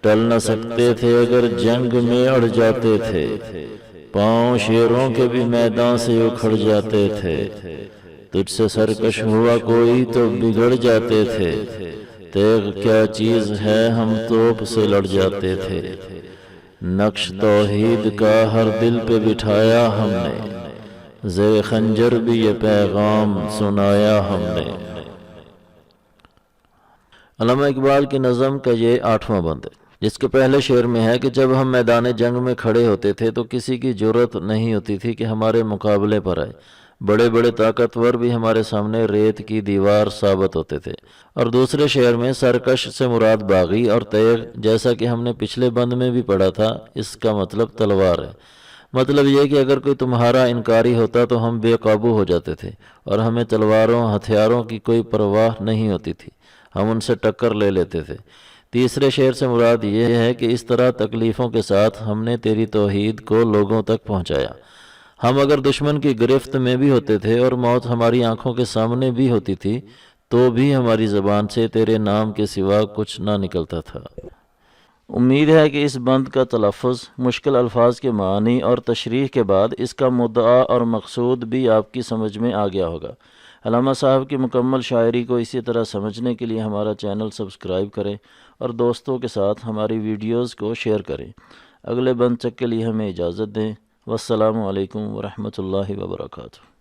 ٹل نہ سکتے تھے اگر جنگ میں اڑ جاتے تھے، پاؤں شیروں کے بھی میدان سے اکھڑ جاتے تھے، تجھ سے سرکش ہوا کوئی تو بگڑ جاتے تھے، تیغ کیا چیز ہے ہم توپ سے لڑ جاتے تھے، نقش توحید کا ہر دل پہ بٹھایا ہم نے، زیر خنجر بھی یہ پیغام سنایا ہم نے۔ علامہ اقبال کی نظم کا یہ 8واں بند ہے، جس کے پہلے شعر میں ہے کہ جب ہم میدان جنگ میں کھڑے ہوتے تھے تو کسی کی جرأت نہیں ہوتی تھی کہ ہمارے مقابلے پر آئے، بڑے بڑے طاقتور بھی ہمارے سامنے ریت کی دیوار ثابت ہوتے تھے۔ اور دوسرے شعر میں سرکش سے مراد باغی اور تیغ، جیسا کہ ہم نے پچھلے بند میں بھی پڑھا تھا، اس کا مطلب تلوار ہے۔ مطلب یہ کہ اگر کوئی تمہارا انکاری ہوتا تو ہم بے قابو ہو جاتے تھے اور ہمیں تلواروں ہتھیاروں کی کوئی پرواہ نہیں ہوتی تھی، ہم ان سے ٹکر لے لیتے تھے۔ تیسرے شعر سے مراد یہ ہے کہ اس طرح تکلیفوں کے ساتھ ہم نے تیری توحید کو لوگوں تک پہنچایا۔ ہم اگر دشمن کی گرفت میں بھی ہوتے تھے اور موت ہماری آنکھوں کے سامنے بھی ہوتی تھی تو بھی ہماری زبان سے تیرے نام کے سوا کچھ نہ نکلتا تھا۔ امید ہے کہ اس بند کا تلفظ، مشکل الفاظ کے معنی اور تشریح کے بعد اس کا مدعا اور مقصود بھی آپ کی سمجھ میں آ گیا ہوگا۔ علامہ صاحب کی مکمل شاعری کو اسی طرح سمجھنے کے لیے ہمارا چینل سبسکرائب کریں اور دوستوں کے ساتھ ہماری ویڈیوز کو شیئر کریں۔ اگلے بند تک کے لیے ہمیں اجازت دیں۔ والسلام علیکم ورحمۃ اللہ وبرکاتہ۔